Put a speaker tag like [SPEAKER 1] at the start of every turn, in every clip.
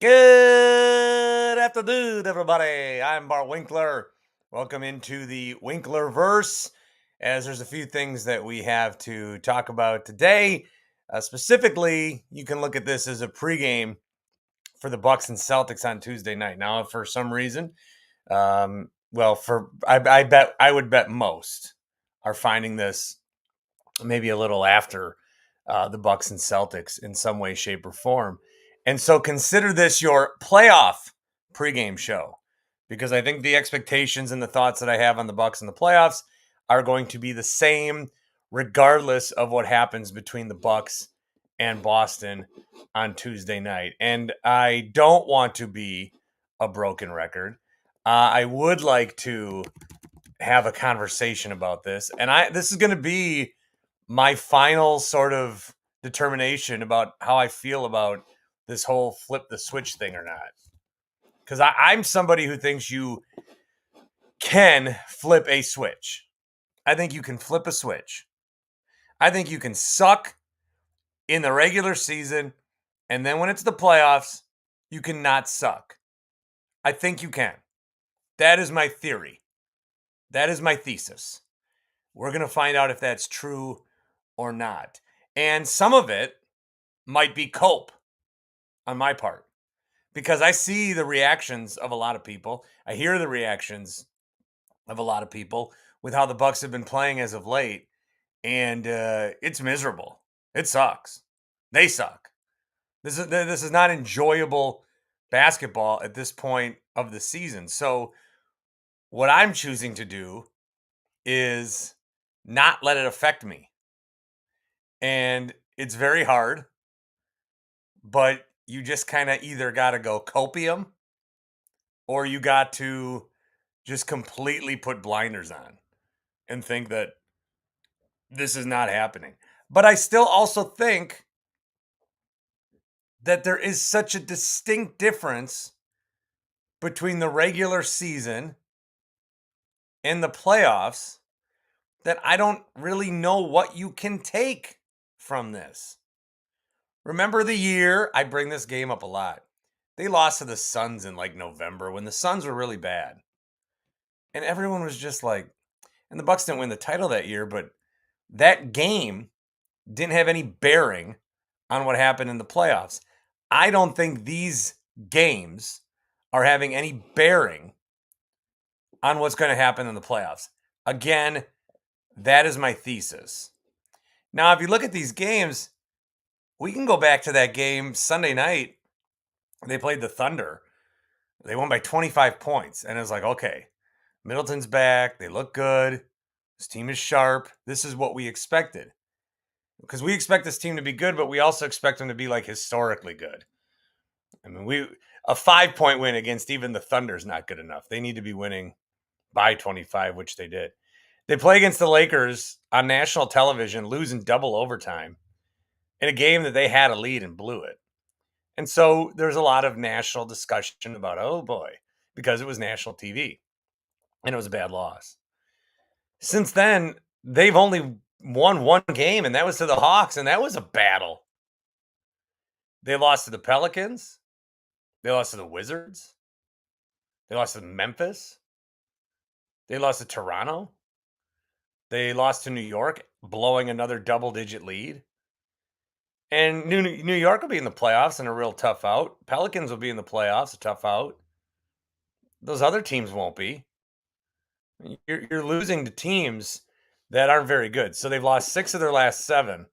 [SPEAKER 1] Good afternoon, everybody. I'm Bart Winkler. Welcome into the Winklerverse, as there's a few things that we have to talk about today. Specifically, you can look at this as a pregame for the Bucks and Celtics on Tuesday night. Now, for some reason, I would bet most are finding this maybe a little after the Bucks and Celtics in some way, shape, or form. And so consider this your playoff pregame show, because I think the expectations and the thoughts that I have on the Bucks in the playoffs are going to be the same regardless of what happens between the Bucks and Boston on Tuesday night. And I don't want to be a broken record. I would like to have a conversation about this. And this is going to be my final sort of determination about how I feel about this whole flip the switch thing or not. Because I'm somebody who thinks you can flip a switch. I think you can flip a switch. I think you can suck in the regular season, and then when it's the playoffs, you cannot suck. I think you can. That is my theory. That is my thesis. We're going to find out if that's true or not. And some of it might be cope on my part, because I see the reactions of a lot of people. I hear the reactions of a lot of people with how the Bucks have been playing as of late, and it's miserable. It sucks. They suck. This is not enjoyable basketball at this point of the season. So what I'm choosing to do is not let it affect me. And it's very hard, but you just kind of either got to go copium or you got to just completely put blinders on and think that this is not happening. But I still also think that there is such a distinct difference between the regular season and the playoffs that I don't really know what you can take from this. Remember the year, I bring this game up a lot. They lost to the Suns in like November when the Suns were really bad. And everyone was just like, and the Bucks didn't win the title that year, but that game didn't have any bearing on what happened in the playoffs. I don't think these games are having any bearing on what's going to happen in the playoffs. Again, that is my thesis. Now, if you look at these games, we can go back to that game Sunday night. They played the Thunder. They won by 25 points. And it was like, okay, Middleton's back. They look good. This team is sharp. This is what we expected. Because we expect this team to be good, but we also expect them to be like historically good. I mean, a 5-point win against even the Thunder is not good enough. They need to be winning by 25, which they did. They play against the Lakers on national television, losing double overtime in a game that they had a lead and blew it. And so there's a lot of national discussion about, oh boy, because it was national TV and it was a bad loss. Since then, they've only won one game, and that was to the Hawks, and that was a battle. They lost to the Pelicans. They lost to the Wizards. They lost to Memphis. They lost to Toronto. They lost to New York, blowing another double-digit lead. And New York will be in the playoffs and a real tough out. Pelicans will be in the playoffs, a tough out. Those other teams won't be. You're losing to teams that aren't very good. So they've lost 6 of their last 7.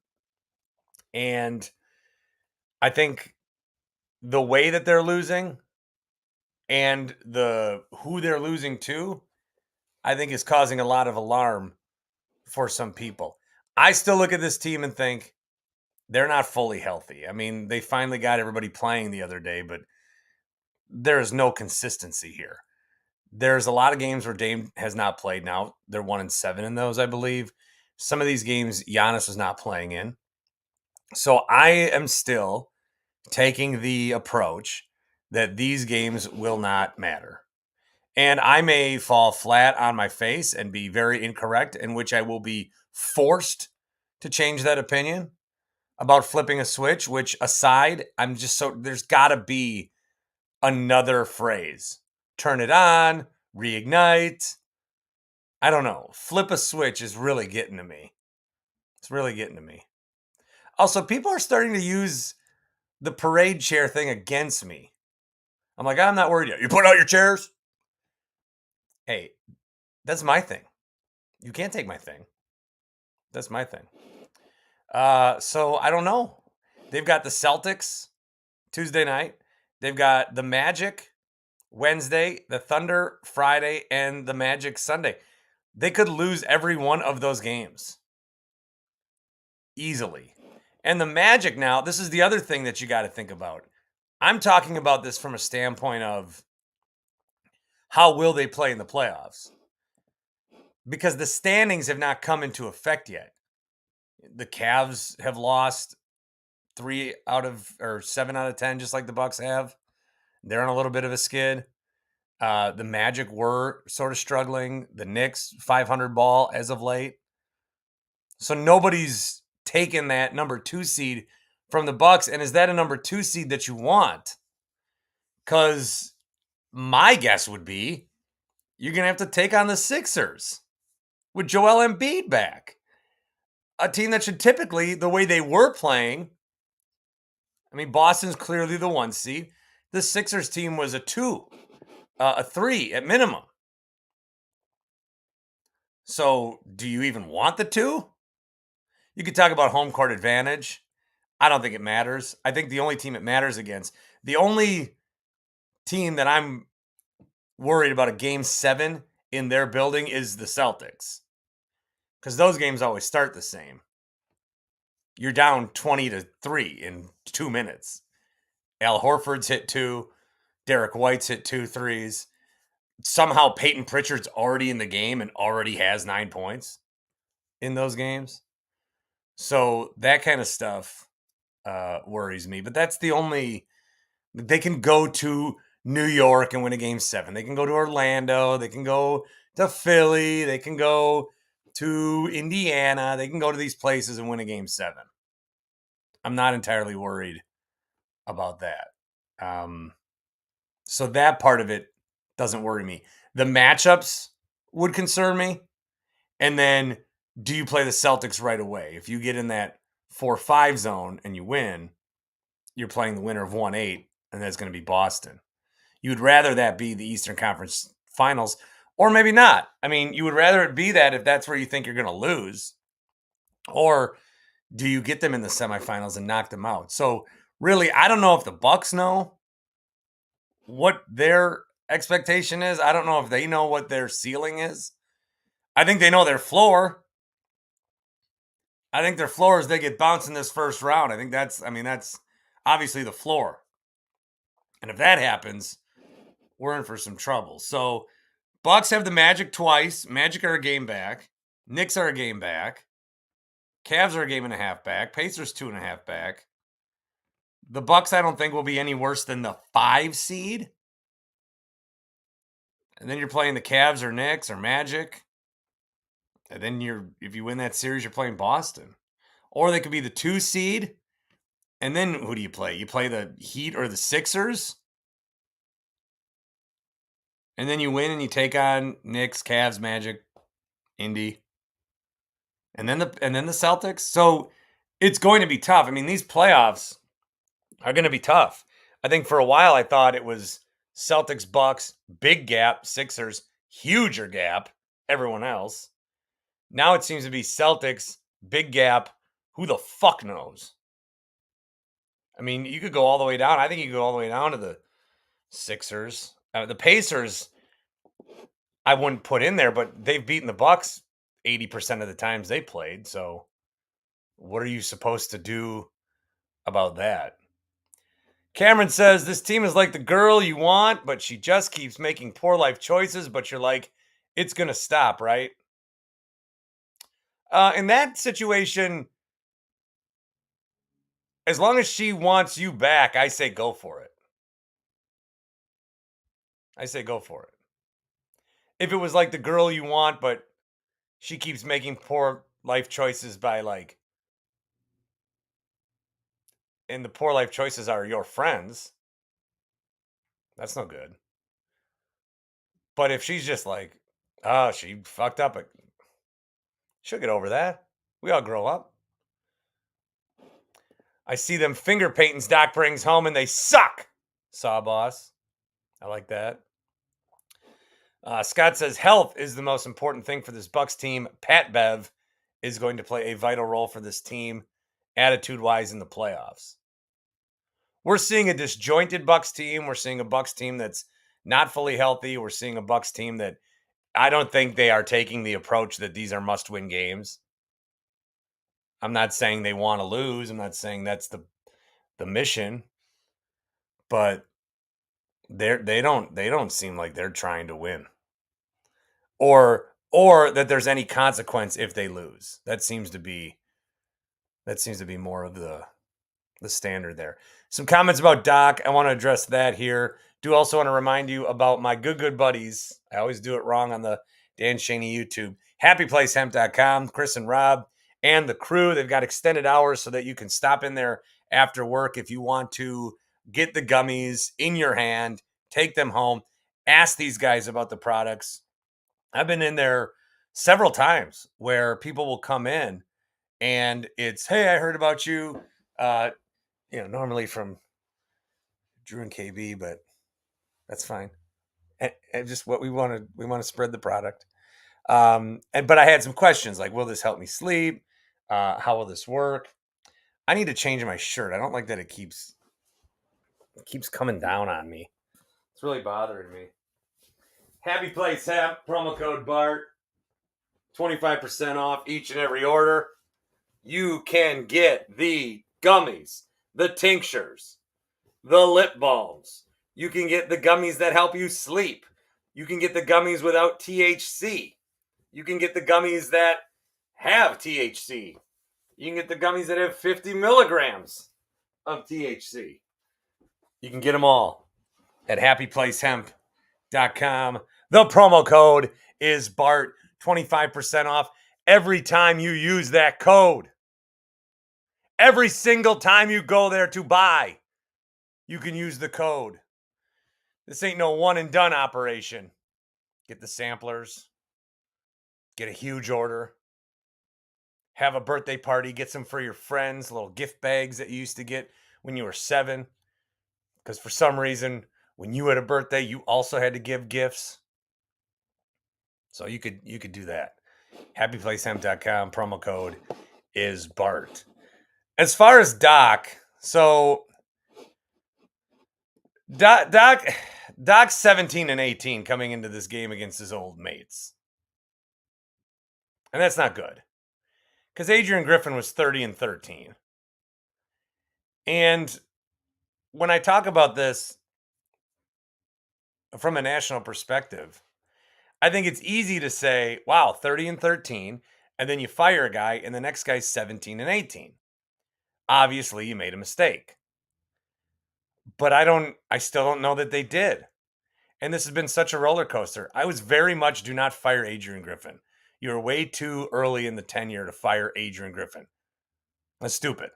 [SPEAKER 1] And I think the way that they're losing and who they're losing to, I think is causing a lot of alarm for some people. I still look at this team and think they're not fully healthy. I mean, they finally got everybody playing the other day, but there's no consistency here. There's a lot of games where Dame has not played now. They're 1-7 in those, I believe. Some of these games, Giannis was not playing in. So I am still taking the approach that these games will not matter. And I may fall flat on my face and be very incorrect, in which I will be forced to change that opinion about flipping a switch, which aside, there's got to be another phrase. Turn it on, reignite. I don't know. Flip a switch is really getting to me. It's really getting to me. Also, people are starting to use the parade chair thing against me. I'm like, I'm not worried yet. You put out your chairs? Hey, that's my thing. You can't take my thing. That's my thing. So I don't know. They've got the Celtics Tuesday night. They've got the Magic Wednesday, the Thunder Friday, and the Magic Sunday. They could lose every one of those games easily. And the Magic now, this is the other thing that you got to think about. I'm talking about this from a standpoint of how will they play in the playoffs? Because the standings have not come into effect yet. The Cavs have lost 7 out of 10, just like the Bucks have. They're on a little bit of a skid. The Magic were sort of struggling. The Knicks 500 ball as of late. So nobody's taken that number 2 seed from the Bucks. And is that a number 2 seed that you want? Because my guess would be you're going to have to take on the Sixers with Joel Embiid back. A team that should typically, the way they were playing, I mean, Boston's clearly the 1 seed. The Sixers team was a 2, a 3 at minimum. So do you even want the 2? You could talk about home court advantage. I don't think it matters. I think the only team it matters against, the only team that I'm worried about a game 7 in their building is the Celtics. Because those games always start the same. You're down 20-3 in 2 minutes. Al Horford's hit 2. Derek White's hit 2 threes. Somehow Peyton Pritchard's already in the game and already has 9 points in those games. So that kind of stuff worries me. But that's the only... They can go to New York and win a game 7. They can go to Orlando. They can go to Philly. They can go to Indiana. They can go to these places and win a game 7. I'm not entirely worried about that. So that part of it doesn't worry me. The matchups would concern me. And then do you play the Celtics right away? If you get in that 4-5 zone and you win, you're playing the winner of 1-8, and that's going to be Boston. You would rather that be the Eastern Conference Finals, or maybe not. I mean, you would rather it be that if that's where you think you're going to lose, or do you get them in the semifinals and knock them out? So really, I don't know if the Bucks know what their expectation is. I don't know if they know what their ceiling is. I think they know their floor. I think their floor is they get bounced in this first round. I think that's obviously the floor. And if that happens, we're in for some trouble. So Bucks have the Magic twice. Magic are a game back. Knicks are a game back. Cavs are a game and a half back. Pacers 2.5 back. The Bucks, I don't think, will be any worse than the 5 seed. And then you're playing the Cavs or Knicks or Magic. And then if you win that series, you're playing Boston. Or they could be the 2 seed. And then who do you play? You play the Heat or the Sixers. And then you win and you take on Knicks, Cavs, Magic, Indy. And then the Celtics. So it's going to be tough. I mean, these playoffs are going to be tough. I think for a while I thought it was Celtics, Bucks, big gap, Sixers, huger gap, everyone else. Now it seems to be Celtics, big gap, who the fuck knows? I mean, you could go all the way down. I think you could go all the way down to the Sixers. The Pacers, I wouldn't put in there, but they've beaten the Bucks 80% of the times they played. So what are you supposed to do about that? Cameron says, this team is like the girl you want, but she just keeps making poor life choices, but you're like, it's going to stop, right? In that situation, as long as she wants you back, I say go for it. I say go for it. If it was like the girl you want, but she keeps making poor life choices and the poor life choices are your friends, That's no good. But if she's just like, oh, she fucked up, she'll get over that. We all grow up. I see them finger paintings Doc brings home and they suck. Saw boss. I like that. Scott says health is the most important thing for this Bucks team. Pat Bev is going to play a vital role for this team, attitude-wise, in the playoffs. We're seeing a disjointed Bucks team. We're seeing a Bucks team that's not fully healthy. We're seeing a Bucks team that I don't think they are taking the approach that these are must-win games. I'm not saying they want to lose. I'm not saying that's the mission, but they don't seem like they're trying to win, or that there's any consequence if they lose. That seems to be more of the standard there. Some comments about Doc. I want to address that here. Do also want to remind you about my good buddies. I always do it wrong on the Dan Schani YouTube. HappyPlaceHemp.com. Chris and Rob and the crew. They've got extended hours so that you can stop in there after work if you want to get the gummies in your hand, take them home, ask these guys about the products. I've been in there several times where people will come in and it's, hey, I heard about you. Normally from Drew and KB, but that's fine. And just what we want to spread the product. But I had some questions like, will this help me sleep? How will this work? I need to change my shirt. I don't like that it keeps coming down on me. It's really bothering me. Happy Place Hemp, promo code Bart, 25% off each and every order. You can get the gummies, the tinctures, the lip balms. You can get the gummies that help you sleep. You can get the gummies without THC. You can get the gummies that have THC. You can get the gummies that have 50 milligrams of THC. You can get them all at happyplacehemp.com. The promo code is BART, 25% off every time you use that code. Every single time you go there to buy, you can use the code. This ain't no one and done operation. Get the samplers. Get a huge order. Have a birthday party. Get some for your friends. Little gift bags that you used to get when you were 7. Because for some reason, when you had a birthday, you also had to give gifts. So you could do that. HappyPlaceHemp.com. Promo code is BART. As far as Doc, so Doc's 17 and 18 coming into this game against his old mates. And that's not good. Because Adrian Griffin was 30 and 13. And when I talk about this from a national perspective, I think it's easy to say, wow, 30 and 13, and then you fire a guy and the next guy's 17 and 18. Obviously, you made a mistake. But I still don't know that they did. And this has been such a roller coaster. I was very much do not fire Adrian Griffin. You're way too early in the tenure to fire Adrian Griffin. That's stupid.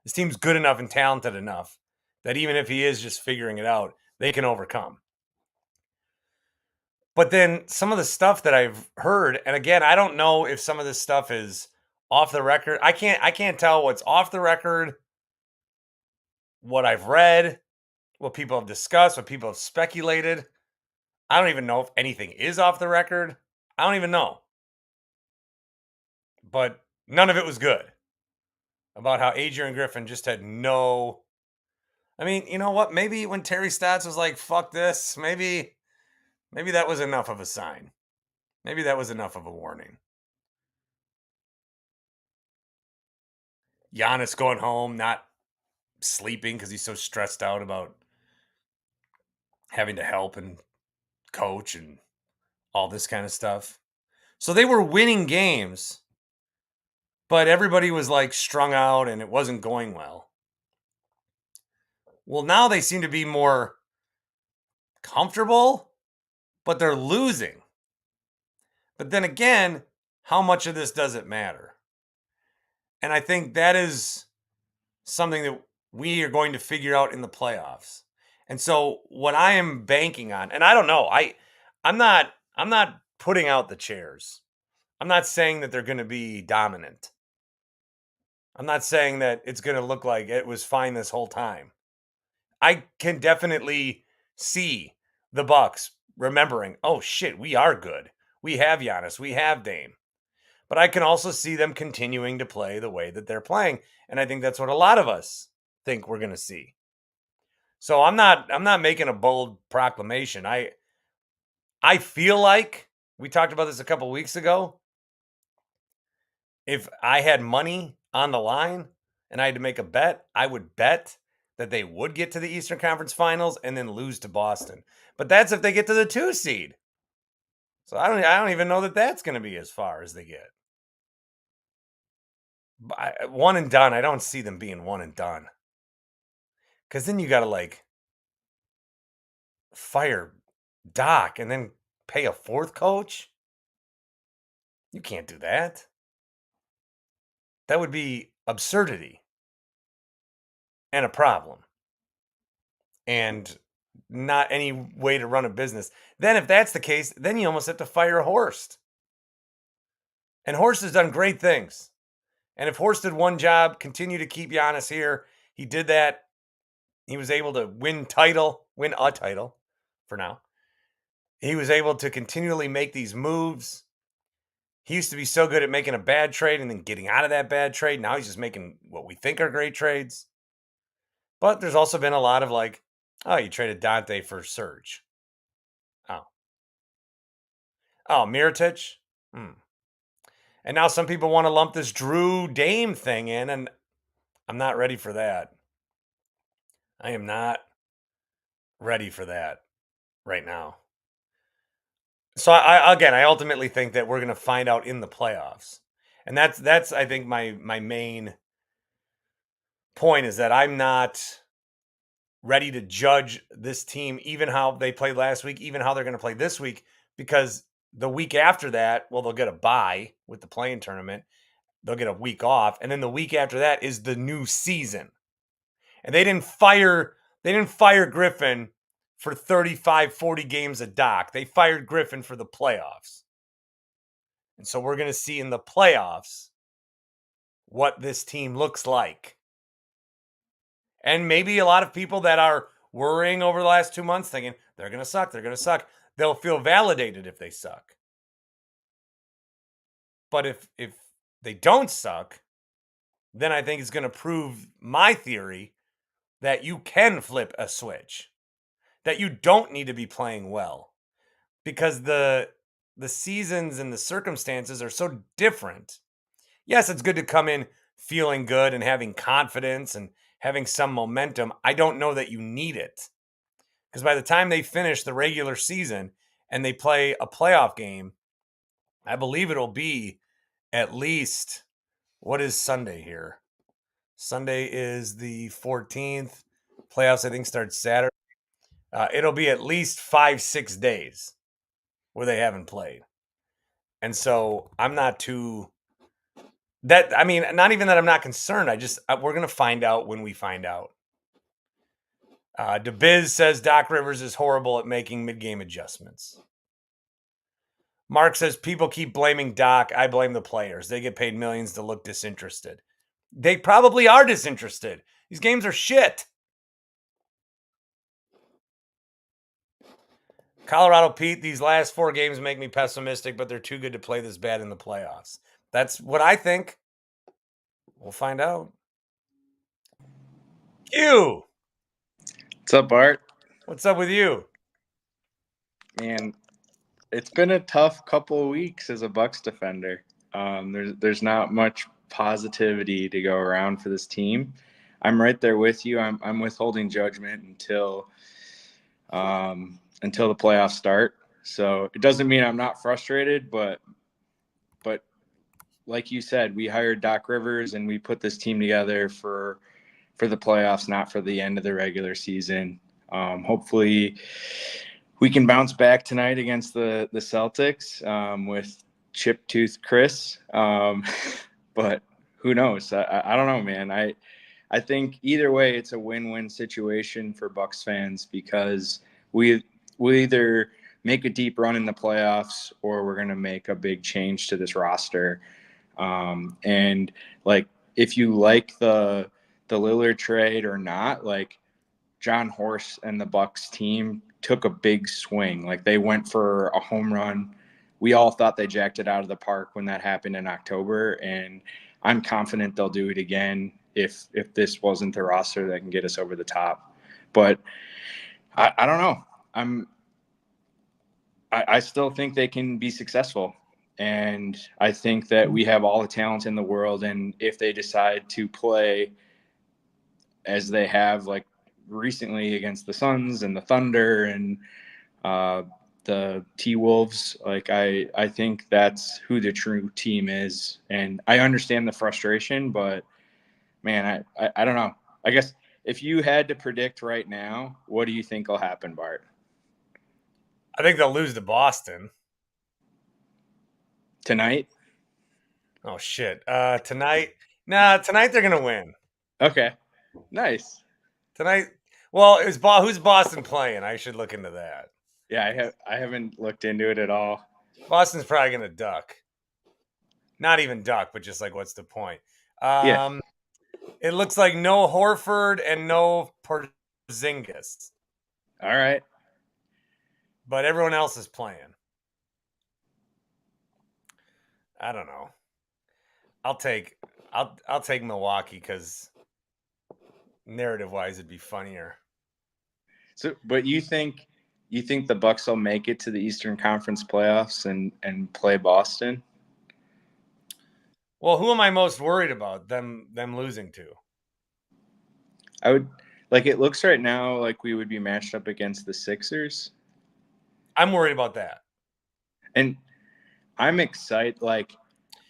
[SPEAKER 1] This team's good enough and talented enough that even if he is just figuring it out, they can overcome. But then some of the stuff that I've heard, and again, I don't know if some of this stuff is off the record. I can't tell what's off the record, what I've read, what people have discussed, what people have speculated. I don't even know if anything is off the record. I don't even know. But none of it was good. About how Adrian Griffin just had no... I mean, you know what? Maybe when Terry Stotts was like, fuck this, maybe that was enough of a sign. Maybe that was enough of a warning. Giannis going home, not sleeping because he's so stressed out about having to help and coach and all this kind of stuff. So they were winning games, but everybody was like strung out and it wasn't going well. Well, now they seem to be more comfortable, but they're losing. But then again, how much of this does it matter? And I think that is something that we are going to figure out in the playoffs. And so what I am banking on, and I don't know, I'm not putting out the chairs. I'm not saying that they're going to be dominant. I'm not saying that it's going to look like it was fine this whole time. I can definitely see the Bucks remembering, oh shit, we are good. We have Giannis, we have Dame. But I can also see them continuing to play the way that they're playing, and I think that's what a lot of us think we're going to see. So I'm not making a bold proclamation. I feel like we talked about this a couple weeks ago. If I had money on the line and I had to make a bet, I would bet that they would get to the Eastern Conference Finals and then lose to Boston. But that's if they get to the 2 seed. So I don't even know that that's going to be as far as they get. One and done. I don't see them being one and done. Cuz then you got to like fire Doc and then pay a fourth coach? You can't do that. That would be absurdity and a problem. And not any way to run a business. Then if that's the case, then you almost have to fire Horst. And Horst has done great things. And if Horst did one job, continue to keep Giannis here, he did that. He was able to win a title for now. He was able to continually make these moves. He used to be so good at making a bad trade and then getting out of that bad trade. Now he's just making what we think are great trades. But there's also been a lot of like, oh, you traded Dante for Serge. Oh, Mirotic? And now some people want to lump this Drew Dame thing in, and I'm not ready for that. I am not ready for that right now. So I ultimately think that we're going to find out in the playoffs. And that's I think my main point is that I'm not ready to judge this team, even how they played last week, even how they're going to play this week, because the week after that, well, they'll get a bye with the play-in tournament. They'll get a week off, and then the week after that is the new season. And they didn't fire Griffin for 35, 40 games a Doc. They fired Griffin for the playoffs. And so we're going to see in the playoffs what this team looks like. And maybe a lot of people that are worrying over the last 2 months thinking they're going to suck, they'll feel validated if they suck. But if they don't suck, then I think it's going to prove my theory that you can flip a switch, that you don't need to be playing well, because the seasons and the circumstances are so different. Yes, it's good to come in feeling good and having confidence and having some momentum. I don't know that you need it, because by the time they finish the regular season and they play a playoff game, I believe it'll be at least, what is Sunday here? Sunday is the 14th. Playoffs, I think, start Saturday. It'll be at least 5-6 days where they haven't played. And so I'm not too that. I mean, not even that I'm not concerned. We're going to find out when we find out. DeBiz says Doc Rivers is horrible at making mid-game adjustments. Mark says people keep blaming Doc. I blame the players. They get paid millions to look disinterested. They probably are disinterested. These games are shit. Colorado Pete, these last 4 games make me pessimistic, but they're too good to play this bad in the playoffs. That's what I think. We'll find out. Q.
[SPEAKER 2] What's up, Bart?
[SPEAKER 1] What's up with you?
[SPEAKER 2] Man, it's been a tough couple of weeks as a Bucks defender. There's not much positivity to go around for this team. I'm right there with you. I'm withholding judgment until the playoffs start. So it doesn't mean I'm not frustrated, but like you said, we hired Doc Rivers and we put this team together for the playoffs, not for the end of the regular season. Hopefully we can bounce back tonight against the Celtics with chip tooth Chris. But who knows? I don't know, man. I think either way, it's a win-win situation for Bucks fans because we either make a deep run in the playoffs or we're going to make a big change to this roster. And like, if you like the Lillard trade or not, like John Horst and the Bucks team took a big swing. Like they went for a home run. We all thought they jacked it out of the park when that happened in October, and I'm confident they'll do it again if this wasn't the roster that can get us over the top. But I don't know. I still think they can be successful. And I think that we have all the talent in the world. And if they decide to play as they have, like recently against the Suns and the Thunder and the T-Wolves, like I think that's who the true team is. And I understand the frustration, but man, I don't know. I guess if you had to predict right now, what do you think will happen, Bart?
[SPEAKER 1] I think they'll lose to Boston
[SPEAKER 2] Tonight?
[SPEAKER 1] Oh shit! Tonight? Nah, tonight they're gonna win.
[SPEAKER 2] Okay. Nice.
[SPEAKER 1] Tonight. Well, who's Boston playing? I should look into that.
[SPEAKER 2] Yeah, I haven't looked into it at all.
[SPEAKER 1] Boston's probably gonna duck. Not even duck, but just like, what's the point?
[SPEAKER 2] Yeah.
[SPEAKER 1] It looks like no Horford and no Porzingis,
[SPEAKER 2] All right.
[SPEAKER 1] but everyone else is playing. I don't know. I'll take Milwaukee because narrative wise it'd be funnier.
[SPEAKER 2] So, but you think the Bucks will make it to the Eastern Conference playoffs and play Boston?
[SPEAKER 1] Well, who am I most worried about them losing to?
[SPEAKER 2] I would like it looks right now like we would be matched up against the Sixers.
[SPEAKER 1] I'm worried about that.
[SPEAKER 2] And I'm excited. Like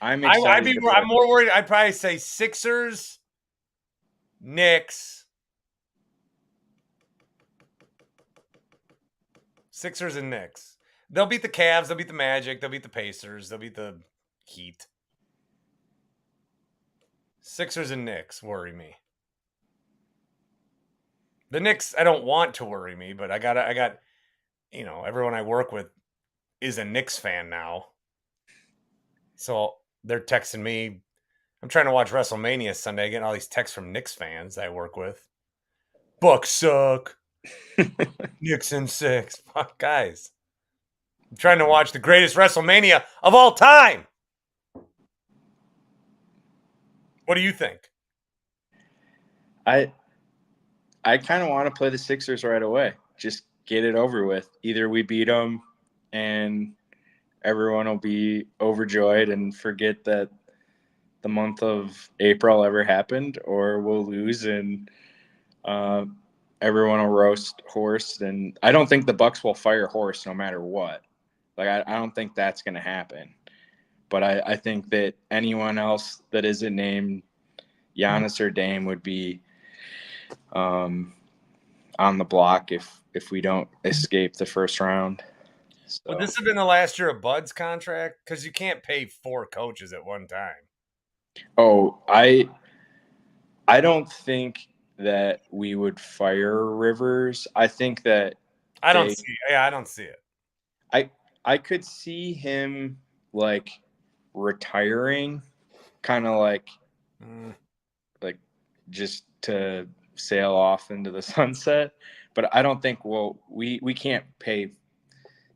[SPEAKER 2] I'm
[SPEAKER 1] I'm
[SPEAKER 2] excited.
[SPEAKER 1] more worried. I'd probably say Sixers, Knicks, Sixers and Knicks. They'll beat the Cavs. They'll beat the Magic. They'll beat the Pacers. They'll beat the Heat. Sixers and Knicks worry me. The Knicks, I don't want to worry me, but I got everyone I work with is a Knicks fan now. So they're texting me. I'm trying to watch WrestleMania Sunday, getting all these texts from Knicks fans I work with. Bucks suck. Knicks in 6. Fuck, guys. I'm trying to watch the greatest WrestleMania of all time. What do you think?
[SPEAKER 2] I kind of want to play the Sixers right away. Just get it over with. Either we beat them and everyone will be overjoyed and forget that the month of April ever happened, or we'll lose and everyone will roast Horst. And I don't think the Bucks will fire Horst no matter what. Like I don't think that's going to happen. But I think that anyone else that isn't named Giannis or Dame would be on the block if we don't escape the first round. So.
[SPEAKER 1] Would this have been the last year of Bud's contract? Because you can't pay 4 coaches at one time.
[SPEAKER 2] Oh, I don't think that we would fire Rivers. I think that
[SPEAKER 1] I don't see it.
[SPEAKER 2] I could see him like retiring, kind of like just to sail off into the sunset. But I don't think we can't pay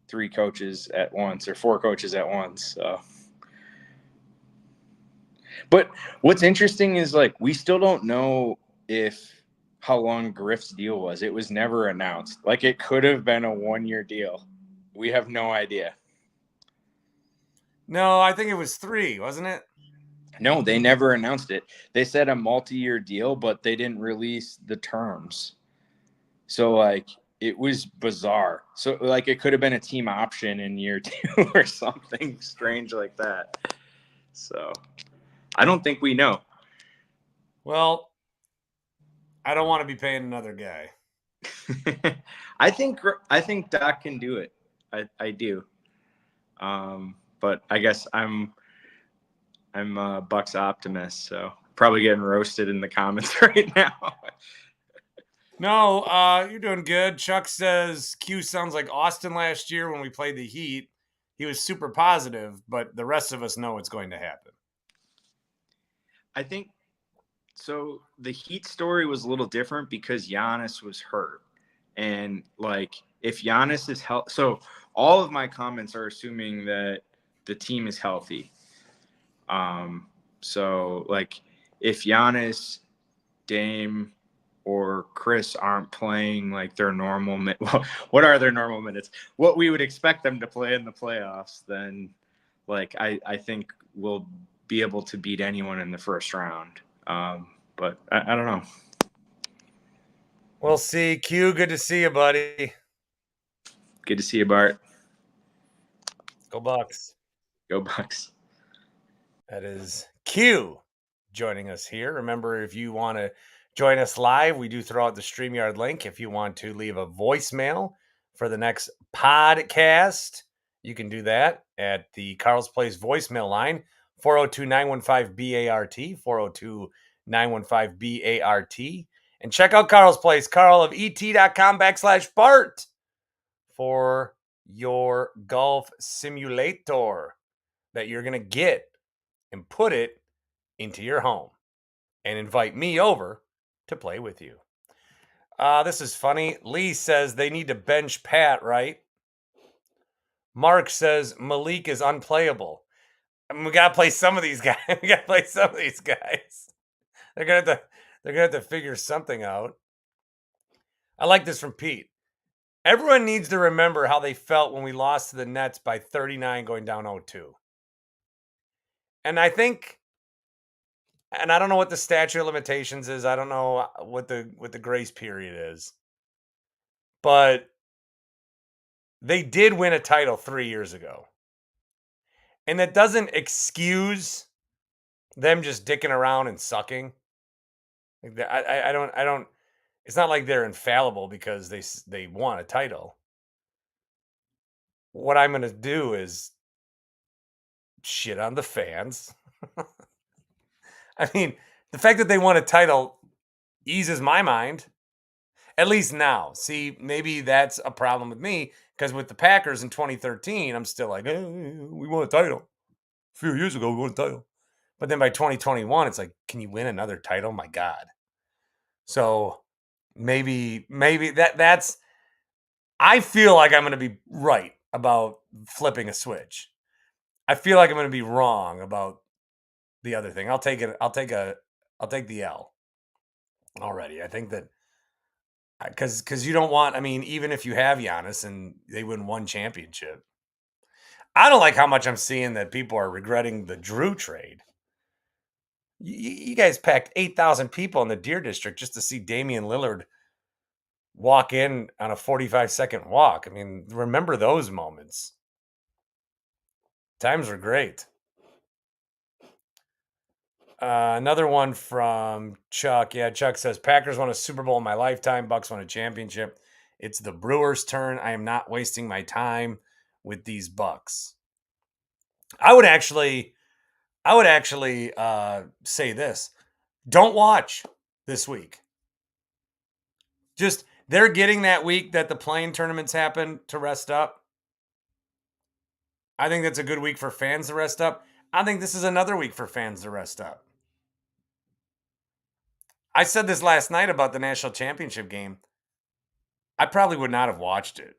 [SPEAKER 2] 3 coaches at once or 4 coaches at once. So. But what's interesting is like we still don't know how long Griff's deal was. It was never announced. Like it could have been a 1-year deal. We have no idea.
[SPEAKER 1] No, I think it was 3, wasn't it?
[SPEAKER 2] No, they never announced it. They said a multi-year deal, but they didn't release the terms. So like it was bizarre. So like it could have been a team option in year 2 or something strange like that. So I don't think we know.
[SPEAKER 1] Well, I don't want to be paying another guy.
[SPEAKER 2] I think Doc can do it. I do. But I guess I'm a Bucks optimist, so probably getting roasted in the comments right now.
[SPEAKER 1] No, you're doing good. Chuck says Q sounds like Austin last year when we played the Heat. He was super positive, but the rest of us know it's going to happen.
[SPEAKER 2] I think so. The Heat story was a little different because Giannis was hurt. And like, if Giannis is healthy, so all of my comments are assuming that the team is healthy. So like, if Giannis, Dame, or Chris aren't playing like their normal, what are their normal minutes? What we would expect them to play in the playoffs, then like I think we'll be able to beat anyone in the first round. But I don't know.
[SPEAKER 1] We'll see. Q, good to see you, buddy.
[SPEAKER 2] Good to see you, Bart.
[SPEAKER 1] Go Bucks.
[SPEAKER 2] Go Bucks.
[SPEAKER 1] That is Q joining us here. Remember, if you want to join us live, we do throw out the StreamYard link. If you want to leave a voicemail for the next podcast, you can do that at the Carl's Place voicemail line, 402-915-BART, 402-915-BART. And check out Carl's Place, carlofet.com/Bart for your golf simulator that you're going to get and put it into your home and invite me over to play with you. This is funny. Lee says they need to bench Pat, right? Mark says Malik is unplayable. I mean, we gotta play some of these guys. They're gonna have to figure something out. I like this from Pete. Everyone needs to remember how they felt when we lost to the Nets by 39 going down 0-2. And I think, and I don't know what the statute of limitations is. I don't know what the grace period is. But they did win a title 3 years ago. And that doesn't excuse them just dicking around and sucking. Like I don't it's not like they're infallible because they won a title. What I'm going to do is shit on the fans. I mean, the fact that they won a title eases my mind. At least now. See, maybe that's a problem with me because with the Packers in 2013, I'm still like, we won a title. A few years ago, we won a title. But then by 2021, it's like, can you win another title? My God. So maybe that's. I feel like I'm going to be right about flipping a switch. I feel like I'm going to be wrong about the other thing. I'll take it. I'll take the L already. I think that because you don't want. I mean, even if you have Giannis and they win one championship, I don't like how much I'm seeing that people are regretting the Drew trade. You guys packed 8,000 people in the Deer District just to see Damian Lillard walk in on a 45-second walk. I mean, remember those moments. Times were great. Another one from Chuck. Yeah, Chuck says, Packers won a Super Bowl in my lifetime. Bucks won a championship. It's the Brewers' turn. I am not wasting my time with these Bucks. I would actually say this. Don't watch this week. Just, they're getting that week that the playing tournaments happen to rest up. I think that's a good week for fans to rest up. I think this is another week for fans to rest up. I said this last night about the national championship game. I probably would not have watched it.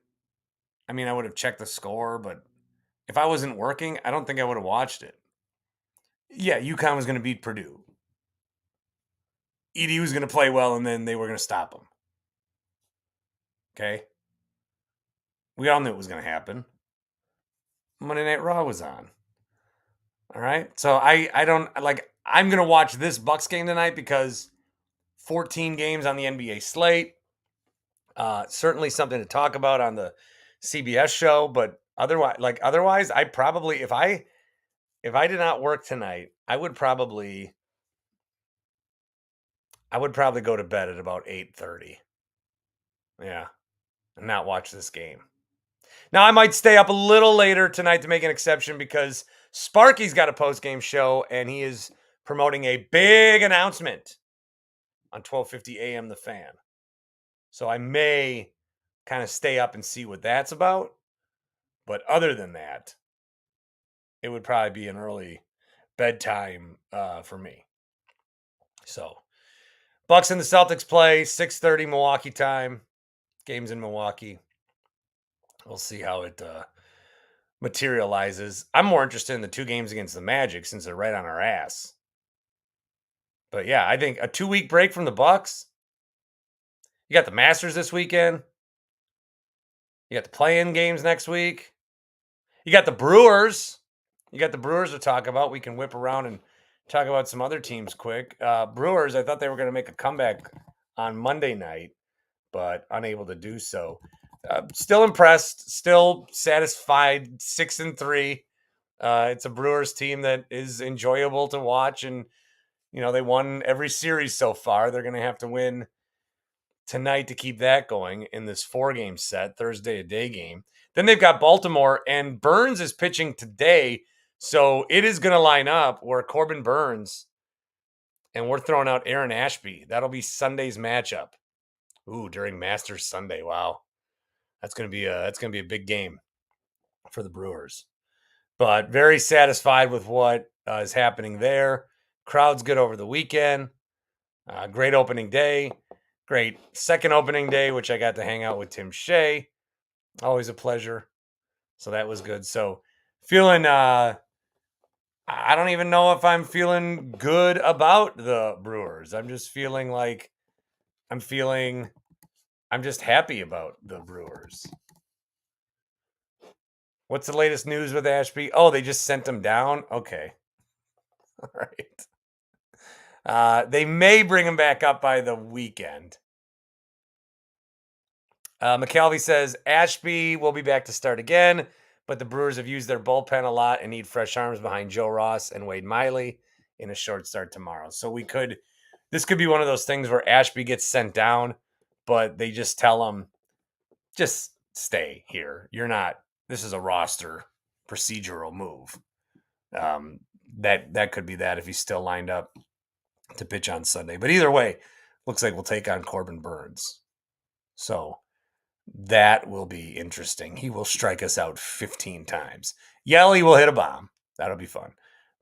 [SPEAKER 1] I mean, I would have checked the score, but if I wasn't working, I don't think I would have watched it. Yeah, UConn was going to beat Purdue. ED was going to play well, and then they were going to stop them. Okay? We all knew it was going to happen. Monday Night Raw was on. All right? So I don't, like, I'm going to watch this Bucks game tonight because 14 games on the NBA slate. Certainly something to talk about on the CBS show, but otherwise, I probably, if I did not work tonight, I would probably go to bed at about 8:30. Yeah, and not watch this game. Now I might stay up a little later tonight to make an exception because Sparky's got a post-game show and he is promoting a big announcement on 12:50 a.m. The Fan. So I may kind of stay up and see what that's about. But other than that, it would probably be an early bedtime for me. So Bucks and the Celtics play 6:30 Milwaukee time. Games in Milwaukee. We'll see how it materializes. I'm more interested in the 2 games against the Magic since they're right on our ass. But yeah, I think a 2-week break from the Bucks. You got the Masters this weekend. You got the play-in games next week. You got the Brewers. You got the Brewers to talk about. We can whip around and talk about some other teams quick. Brewers, I thought they were going to make a comeback on Monday night, but unable to do so. Still impressed, still satisfied. 6-3. It's a Brewers team that is enjoyable to watch, and they won every series so far. They're going to have to win tonight to keep that going in this 4-game set, Thursday a day game. Then they've got Baltimore, and Burns is pitching today, so it is going to line up where Corbin Burns and we're throwing out Aaron Ashby. That'll be Sunday's matchup. Ooh, during Masters Sunday. Wow. That's going to be a big game for the Brewers. But very satisfied with what is happening there. Crowd's good over the weekend. Great opening day. Great second opening day, which I got to hang out with Tim Shea. Always a pleasure. So that was good. So feeling, I don't even know if I'm feeling good about the Brewers. I'm just feeling like I'm just happy about the Brewers. What's the latest news with Ashby? Oh, they just sent him down? Okay. All right. They may bring him back up by the weekend. McKelvey says Ashby will be back to start again, but the Brewers have used their bullpen a lot and need fresh arms behind Joe Ross and Wade Miley in a short start tomorrow. So this could be one of those things where Ashby gets sent down, but they just tell him, just stay here. This is a roster procedural move. That could be that if he's still lined up to pitch on Sunday. But either way, looks like we'll take on Corbin Burns. So that will be interesting. He will strike us out 15 times. Yelly will hit a bomb. That'll be fun.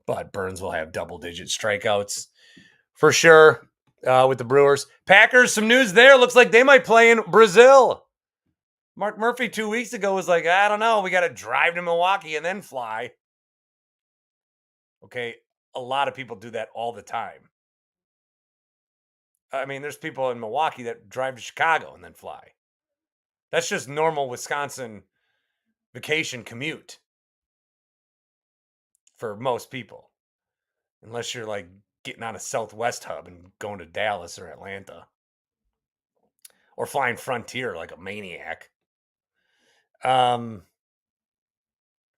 [SPEAKER 1] But Burns will have double-digit strikeouts for sure with the Brewers. Packers, some news there. Looks like they might play in Brazil. Mark Murphy 2 weeks ago was like, I don't know. We got to drive to Milwaukee and then fly. Okay, a lot of people do that all the time. I mean, there's people in Milwaukee that drive to Chicago and then fly. That's just normal Wisconsin vacation commute for most people. Unless you're like getting on a Southwest hub and going to Dallas or Atlanta. Or flying Frontier like a maniac.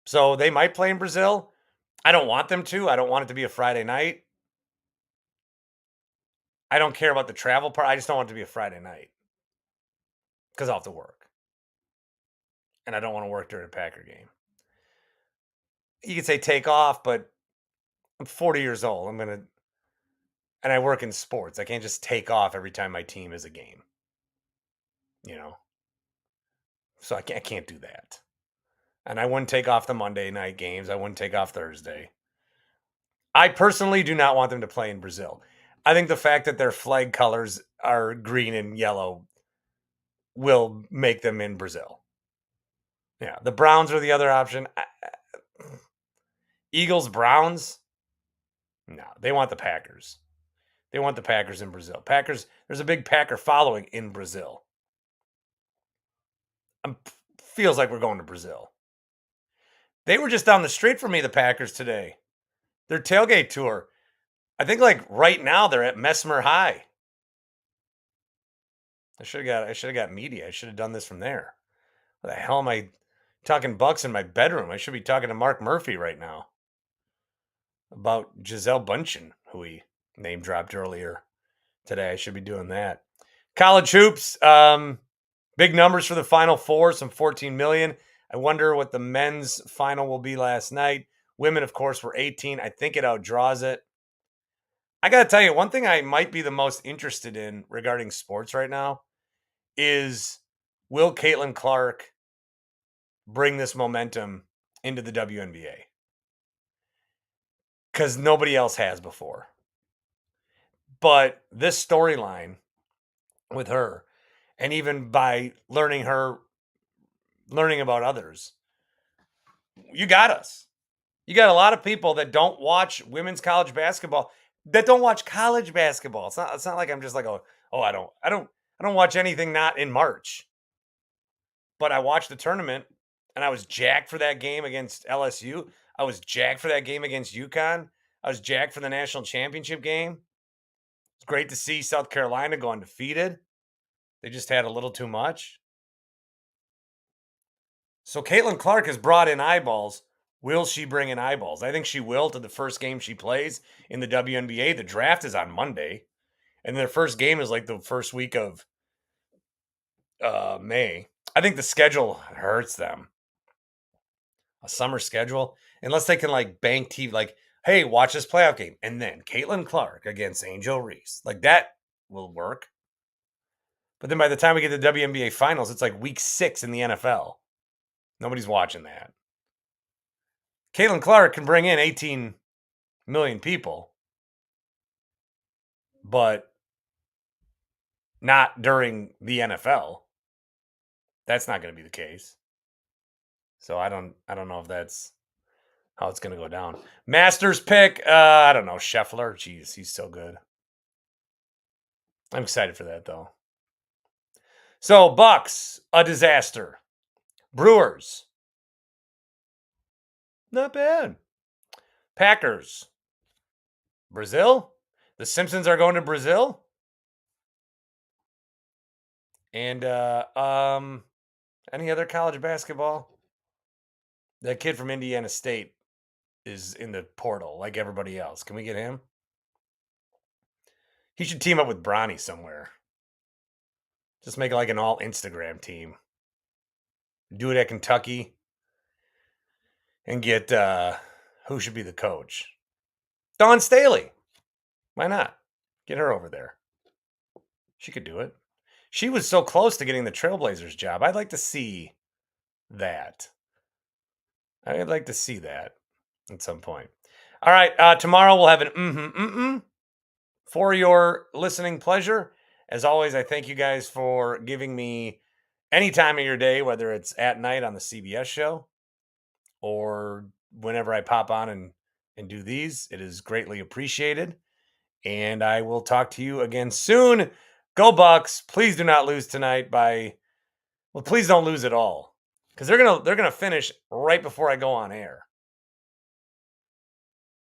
[SPEAKER 1] So they might play in Brazil. I don't want them to. I don't want it to be a Friday night. I don't care about the travel part. I just don't want it to be a Friday night. Because I'll have to work. And I don't want to work during a Packer game. You could say take off, but I'm 40 years old. And I work in sports. I can't just take off every time my team is a game. So I can't do that. And I wouldn't take off the Monday night games. I wouldn't take off Thursday. I personally do not want them to play in Brazil. I think the fact that their flag colors are green and yellow will make them in Brazil. Yeah, the Browns are the other option. Eagles, Browns? No, they want the Packers. They want the Packers in Brazil. There's a big Packer following in Brazil. Feels like we're going to Brazil. They were just down the street from me, the Packers, today. Their tailgate tour. I think like right now they're at Mesmer High. I should have got media. I should have done this from there. What the hell am I talking Bucks in my bedroom? I should be talking to Mark Murphy right now about Gisele Bündchen, who he name dropped earlier today. I should be doing that. College hoops, big numbers for the Final Four, some 14 million. I wonder what the men's final will be last night. Women, of course, were 18. I think it outdraws it. I got to tell you, one thing I might be the most interested in regarding sports right now is, will Caitlin Clark bring this momentum into the WNBA? Because nobody else has before. But this storyline with her, and even by learning about others, you got us. You got a lot of people that don't watch women's college basketball, that don't watch college basketball. It's not like I'm just like, I don't watch anything not in March. But I watched the tournament and I was jacked for that game against LSU. I was jacked for that game against UConn. I was jacked for the national championship game. It's great to see South Carolina go undefeated. They just had a little too much. So Caitlin Clark has brought in eyeballs. Will she bring in eyeballs? I think she will to the first game she plays in the WNBA. The draft is on Monday, and their first game is like the first week of May. I think the schedule hurts them. A summer schedule, unless they can like bank TV, like, hey, watch this playoff game, and then Caitlin Clark against Angel Reese, like that will work. But then by the time we get to the WNBA finals, it's like week 6 in the NFL. Nobody's watching that. Caitlin Clark can bring in 18 million people, but not during the NFL. That's not going to be the case. So I don't know if that's how it's going to go down. Masters pick, I don't know, Scheffler. Jeez, he's so good. I'm excited for that though. So Bucks, a disaster. Brewers, not bad. Packers, Brazil. The Simpsons are going to Brazil. And any other college basketball? That kid from Indiana State is in the portal like everybody else. Can we get him? He should team up with Bronny somewhere. Just make like an all Instagram team. Do it at Kentucky. And get who should be the coach? Dawn Staley. Why not? Get her over there. She could do it. She was so close to getting the Trailblazers job. I'd like to see that. I'd like to see that at some point. All right. Tomorrow we'll have an for your listening pleasure. As always, I thank you guys for giving me any time of your day, whether it's at night on the CBS show or whenever I pop on and do these. It is greatly appreciated. And I will talk to you again soon. Go Bucks. Please do not lose tonight please don't lose at all. Because they're gonna finish right before I go on air.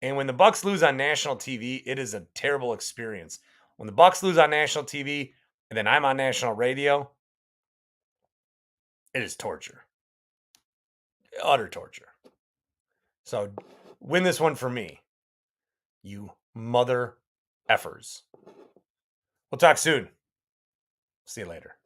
[SPEAKER 1] And when the Bucks lose on national TV, it is a terrible experience. When the Bucks lose on national TV and then I'm on national radio, it is torture. Utter torture. So win this one for me, you mother effers. We'll talk soon. See you later.